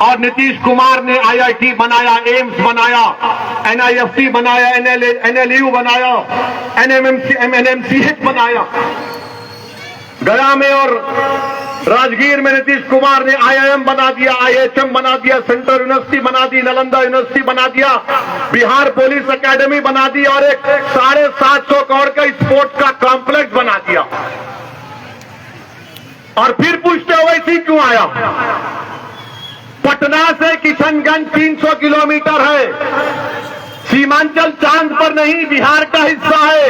और नीतीश कुमार ने IIT बनाया, एम्स बनाया, NIFT बनाया, NLU बनाया, NMCH बनाया। गया में और राजगीर में नीतीश कुमार ने IIM बना दिया, IHM बना दिया, सेंट्रल यूनिवर्सिटी बना दी, नालंदा यूनिवर्सिटी बना दिया, बिहार पुलिस एकेडमी बना दी और एक 750 करोड़ का स्पोर्ट्स का कॉम्प्लेक्स बना दिया। और फिर पूछते हो वैसी क्यों आया? पटना से किशनगंज 300 किलोमीटर है। सीमांचल चांद पर नहीं, बिहार का हिस्सा है।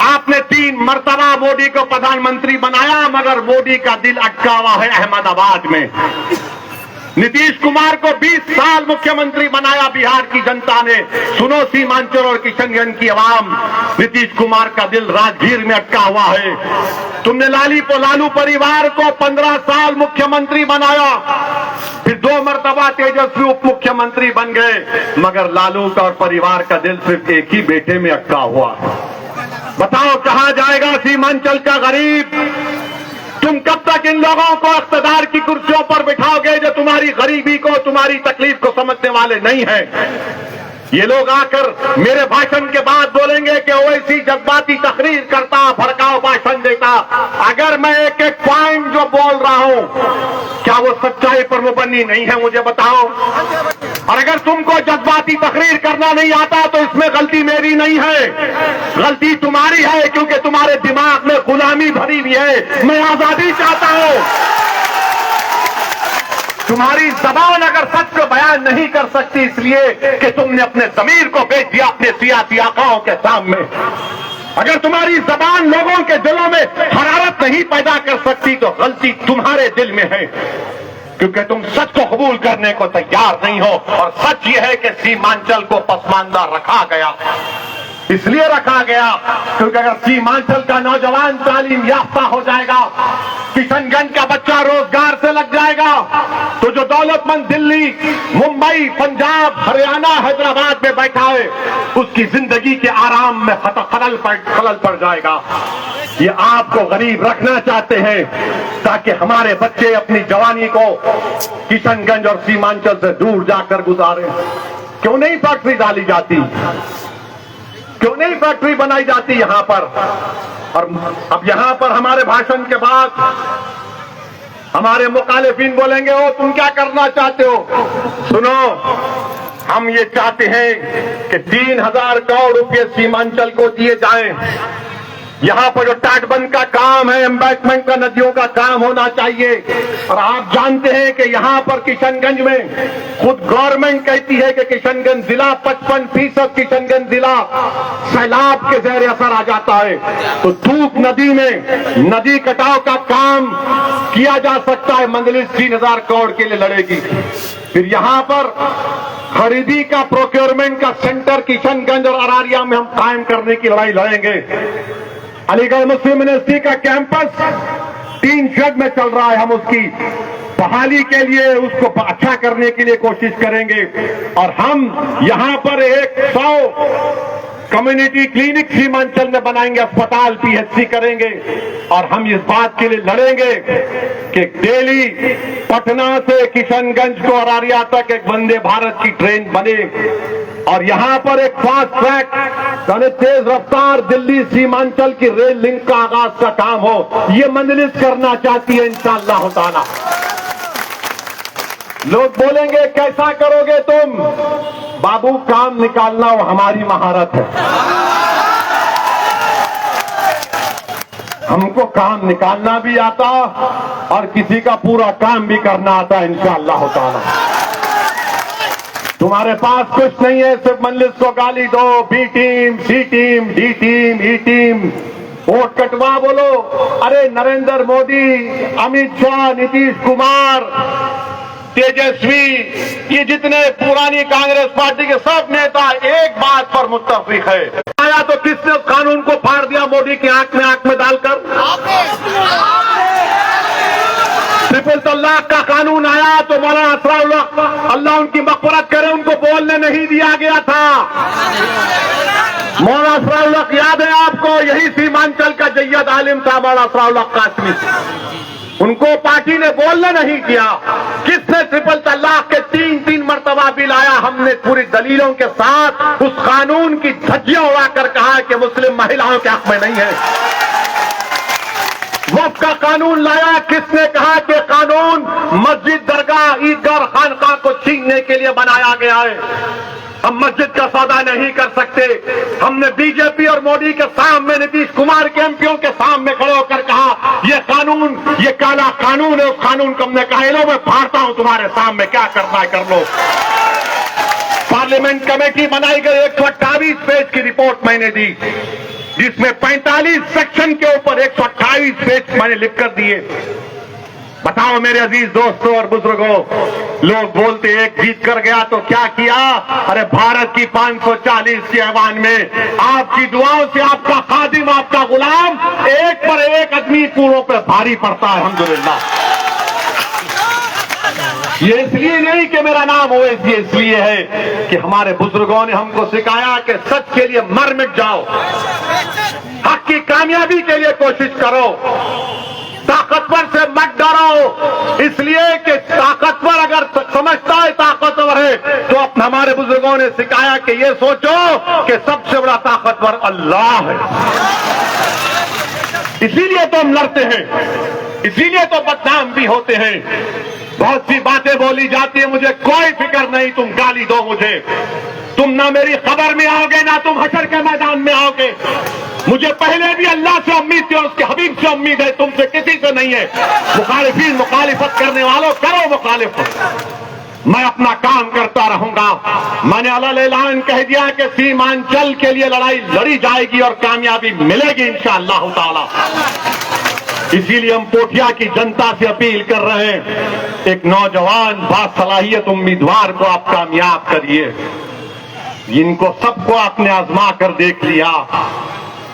आपने 3 मर्तबा मोदी को प्रधानमंत्री बनाया, मगर मोदी का दिल अटका हुआ है अहमदाबाद में। नीतीश कुमार को 20 साल मुख्यमंत्री बनाया बिहार की जनता ने। सुनो सीमांचल और किशनगंज की आवाम, नीतीश कुमार का दिल राजगीर में अटका हुआ है। तुमने लालू परिवार को 15 साल मुख्यमंत्री बनाया, फिर 2 मर्तबा तेजस्वी उप मुख्यमंत्री बन गए, मगर लालू का और परिवार का दिल सिर्फ एक ही बेटे में अटका हुआ। बताओ कहां जाएगा सीमांचल का गरीब? तुम कब तक इन लोगों को इख्तियार की कुर्सियों पर बिठाओगे जो तुम्हारी गरीबी को, तुम्हारी तकलीफ को समझने वाले नहीं हैं? ये लोग आकर मेरे भाषण के बाद बोलेंगे कि ओवैसी जज्बाती तकरीर करता, भड़काऊ भाषण देता। अगर मैं एक एक पॉइंट जो बोल रहा हूं, क्या वो सच्चाई पर मुबन्नी नहीं है? मुझे बताओ। और अगर तुमको जज्बाती तकरीर करना नहीं आता तो इसमें गलती मेरी नहीं है, गलती तुम्हारी है, क्योंकि तुम्हारे दिमाग में गुलामी भरी हुई है। मैं आजादी चाहता हूं। तुम्हारी जबान अगर सच को बयान नहीं कर सकती इसलिए कि तुमने अपने ज़मीर को बेच दिया अपने सियासी आकाओं के सामने। अगर तुम्हारी जबान लोगों के दिलों में हरारत नहीं पैदा कर सकती तो गलती तुम्हारे दिल में है, क्योंकि तुम सच को कबूल करने को तैयार नहीं हो। और सच ये है कि सीमांचल को पसमानदा रखा गया, इसलिए रखा गया क्योंकि अगर सीमांचल का नौजवान तालीम याफ्ता हो जाएगा, किशनगंज का बच्चा रोजगार से लग जाएगा, तो जो दौलतमंद दिल्ली, मुंबई, पंजाब, हरियाणा, हैदराबाद में बैठा है, उसकी जिंदगी के आराम में खलल पड़ जाएगा। ये आपको गरीब रखना चाहते हैं ताकि हमारे बच्चे अपनी जवानी को किशनगंज और सीमांचल से दूर जाकर गुजारें। क्यों नहीं फैक्ट्री डाली जाती? क्यों नहीं फैक्ट्री बनाई जाती यहां पर? और अब यहां पर हमारे भाषण के बाद हमारे मुखालिफिन बोलेंगे, ओ तुम क्या करना चाहते हो? सुनो, हम ये चाहते हैं कि 3000 करोड़ रुपए सीमांचल को दिए जाएं। यहां पर जो टाटबंद का काम है, एम्बैंकमेंट का, नदियों का काम होना चाहिए। और आप जानते हैं कि यहां पर किशनगंज में खुद गवर्नमेंट कहती है कि किशनगंज जिला 55% किशनगंज जिला सैलाब के ज़ेर असर आ जाता है। तो टूक नदी में नदी कटाव का काम किया जा सकता है। मंजलिस 3000 करोड़ के लिए लड़ेगी। फिर यहां पर खरीदी का, प्रोक्योरमेंट का सेंटर किशनगंज और अरारिया में हम कायम करने की लड़ाई लड़ेंगे। अलीगढ़ मुस्लिम यूनिवर्सिटी का कैंपस 3 शेड में चल रहा है, हम उसकी बहाली के लिए, उसको अच्छा करने के लिए कोशिश करेंगे। और हम यहां पर 100 कम्युनिटी क्लिनिक सीमांचल में बनाएंगे, अस्पताल PHC करेंगे। और हम इस बात के लिए लड़ेंगे कि डेली पटना से किशनगंज को अरारिया तक एक वंदे भारत की ट्रेन बने और यहां पर एक फास्ट ट्रैक यानी तेज रफ्तार दिल्ली सीमांचल की रेल लिंक का आगाज का काम हो। ये मंजलिस करना चाहती है इंशाअल्लाह ताला। लोग बोलेंगे कैसा करोगे तुम? बाबू, काम निकालना वो हमारी महारत है। हमको काम निकालना भी आता और किसी का पूरा काम भी करना आता है इंशाअल्लाह ताला। तुम्हारे पास कुछ नहीं है, सिर्फ मंजलिस को गाली दो, B team, C team, D team, E team, vote कटवा बोलो। अरे नरेंद्र मोदी, अमित शाह, नीतीश कुमार, तेजस्वी, ये जितने पुरानी कांग्रेस पार्टी के सब नेता एक बात पर मुत्तफिक है। आया तो किसने उस कानून को फाड़ दिया मोदी की आंख में डालकर? ट्रिपल तलाक का कानून आया तो मौलाना असराउल्लाह, अल्लाह उनकी मग़फ़िरत करे, उनको बोलने नहीं दिया गया था। मौलाना असराउल्लाह याद है आपको? यही सीमांचल का जय्यद आलिम था मौलाना असराउल्लाह कासमी। उनको पार्टी ने बोलने नहीं किया। किसने ट्रिपल हमने पूरी दलीलों के साथ उस कानून की धज्जियां उड़ाकर कहा कि मुस्लिम महिलाओं के हक में नहीं है। वक्फ का कानून लाया, किसने कहा कि कानून मस्जिद, दरगाह, ईदगाह और खानकाह को छीनने के लिए बनाया गया है। हम मस्जिद का सौदा नहीं कर सकते। हमने बीजेपी और मोदी के सामने, नीतीश कुमार के एमपीओ के सामने खड़े होकर कहा ये कानून, ये काला कानून है। उस कानून को हमने कहा लो मैं फाड़ता हूं तुम्हारे सामने, क्या करना है कर लो। पार्लियामेंट कमेटी बनाई गई, 128 पेज की रिपोर्ट मैंने दी, जिसमें 45 सेक्शन के ऊपर 128 पेज मैंने लिखकर दिए। बताओ मेरे अजीज दोस्तों और बुजुर्गों, लोग बोलते एक जीत कर गया तो क्या किया। अरे भारत की 540 के ऐवान में आपकी दुआओं से आपका खादिम, आपका गुलाम, एक पर एक आदमी पूरों पे भारी पड़ता है, अल्हम्दुलिल्लाह। ये इसलिए नहीं कि मेरा नाम ओवैसी, इसलिए है कि हमारे बुजुर्गों ने हमको सिखाया कि सच के लिए मर मिट जाओ, हक की कामयाबी के लिए कोशिश करो, ताकतवर से मत डरो। इसलिए कि ताकतवर अगर समझता है ताकतवर है तो अपने हमारे बुजुर्गों ने सिखाया कि ये सोचो कि सबसे बड़ा ताकतवर अल्लाह है। इसीलिए तो हम लड़ते हैं, इसीलिए तो बदनाम भी होते हैं। बहुत सी बातें बोली जाती है, मुझे कोई फिक्र नहीं, तुम गाली दो मुझे, तुम ना मेरी खबर में आओगे ना तुम हशर के मैदान में आओगे। मुझे पहले भी अल्लाह से उम्मीद थी और उसके हबीब से उम्मीद है, तुमसे किसी से नहीं है। मुखालिफीन, मुखालिफत करने वालों करो मुखालिफत, मैं अपना काम करता रहूंगा। मैंने अलग ऐलान कह दिया कि सीमांचल के लिए लड़ाई लड़ी जाएगी और कामयाबी मिलेगी इंशाअल्लाह ताला। इसीलिए हम पोठिया की जनता से अपील कर रहे हैं, एक नौजवान बासलाहियत उम्मीदवार को आप कामयाब करिए। इनको सबको आपने आजमा कर देख लिया,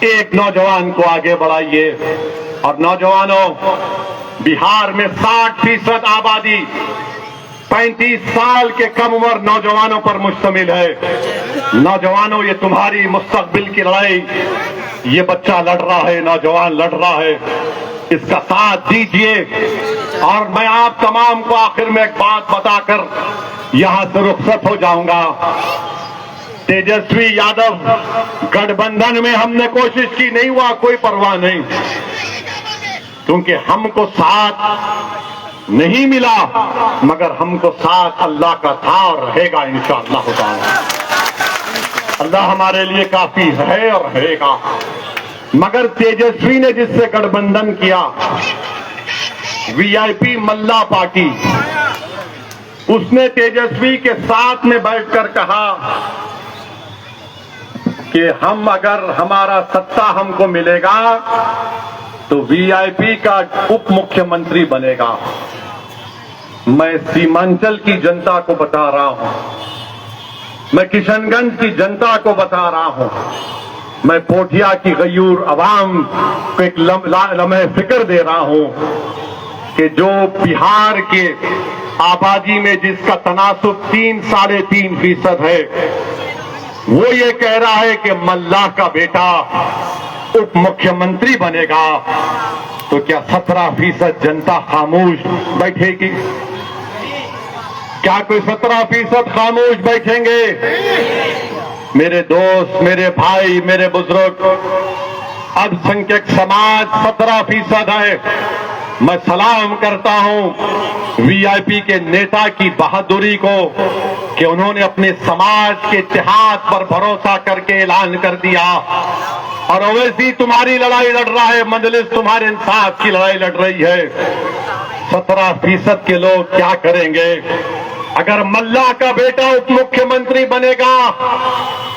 एक नौजवान को आगे बढ़ाइए। और नौजवानों, बिहार में 60% आबादी 35 साल के कम उम्र नौजवानों पर मुश्तमिल है। नौजवानों, ये तुम्हारी मुस्तकबिल की लड़ाई, ये बच्चा लड़ रहा है, नौजवान लड़ रहा है, इसका साथ दीजिए। और मैं आप तमाम को आखिर में एक बात बताकर यहां से रुखसत हो जाऊंगा। तेजस्वी यादव गठबंधन में हमने कोशिश की, नहीं हुआ, कोई परवाह नहीं, क्योंकि हमको साथ नहीं मिला, मगर हमको साथ अल्लाह का था और रहेगा इंशाअल्लाह ताला। अल्लाह हमारे लिए काफी है और रहेगा। मगर तेजस्वी ने जिससे गठबंधन किया, वीआईपी मल्ला पार्टी, उसने तेजस्वी के साथ में बैठकर कहा कि हम, अगर हमारा सत्ता हमको मिलेगा तो वीआईपी का उप मुख्यमंत्री बनेगा। मैं सीमांचल की जनता को बता रहा हूं, मैं किशनगंज की जनता को बता रहा हूं, मैं पोठिया की गयूर अवाम को एक लम्हे फिक्र दे रहा हूं कि जो बिहार के आबादी में जिसका तनासुब 3-3.5% है, वो ये कह रहा है कि मल्ला का बेटा उप मुख्यमंत्री बनेगा, तो क्या 17% जनता खामोश बैठेगी? क्या कोई 17% खामोश बैठेंगे? मेरे दोस्त, मेरे भाई, मेरे बुजुर्ग, अल्पसंख्यक समाज 17% है। मैं सलाम करता हूं वीआईपी के नेता की बहादुरी को कि उन्होंने अपने समाज के इत्तेहाद पर भरोसा करके ऐलान कर दिया। और ओवैसी तुम्हारी लड़ाई लड़ रहा है, मजलिस तुम्हारे इंसाफ की लड़ाई लड़ रही है। 17% के लोग क्या करेंगे? अगर मल्ला का बेटा उप मुख्यमंत्री बनेगा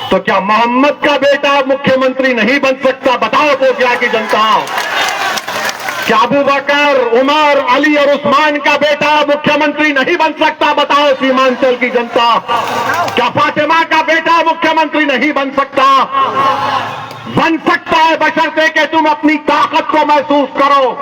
तो क्या मोहम्मद का बेटा मुख्यमंत्री नहीं बन सकता? बताओ पोठिया की जनता। क्या अबू बकर, उमर, अली और उस्मान का बेटा मुख्यमंत्री नहीं बन सकता? बताओ सीमांचल की जनता। क्या फातिमा का बेटा मुख्यमंत्री नहीं बन सकता? बन सकता है, बशर्ते कि तुम अपनी ताकत को महसूस करो।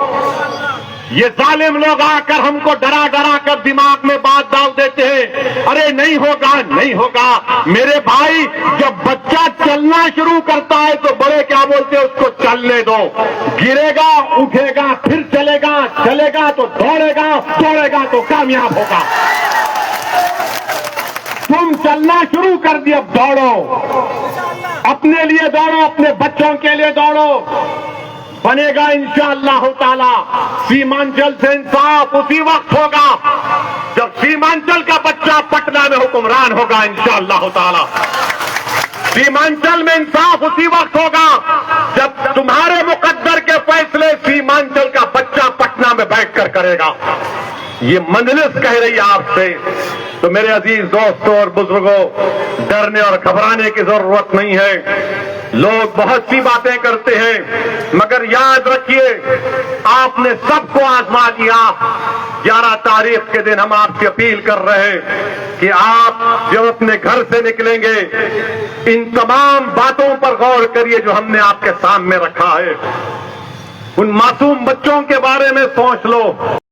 ये जालिम लोग आकर हमको डरा डरा कर दिमाग में बात डाल देते हैं, अरे नहीं होगा, नहीं होगा। मेरे भाई, जब बच्चा चलना शुरू करता है तो बड़े क्या बोलते हैं, उसको चलने दो। गिरेगा, उठेगा, फिर चलेगा, चलेगा तो दौड़ेगा, दौड़ेगा तो कामयाब होगा। तुम चलना शुरू कर दिया, अब दौड़ो, अपने लिए दौड़ो, अपने बच्चों के लिए दौड़ो। बनेगा इंशाअल्लाह ताला सीमांचल से इंसाफ उसी वक्त होगा जब सीमांचल का बच्चा पटना में हुक्मरान होगा इंशाअल्लाह ताला। सीमांचल में इंसाफ उसी वक्त होगा जब तुम्हारे मुकद्दर के फैसले सीमांचल का बच्चा पटना में बैठकर करेगा। ये मंजलिस कह रही है आपसे। तो मेरे अजीज दोस्तों और बुजुर्गों, डरने और घबराने की जरूरत नहीं है। लोग बहुत सी बातें करते हैं, मगर याद रखिए आपने सबको आजमा लिया। 11 तारीख के दिन हम आपसे अपील कर रहे हैं कि आप जब अपने घर से निकलेंगे इन तमाम बातों पर गौर करिए जो हमने आपके सामने रखा है। उन मासूम बच्चों के बारे में सोच लो।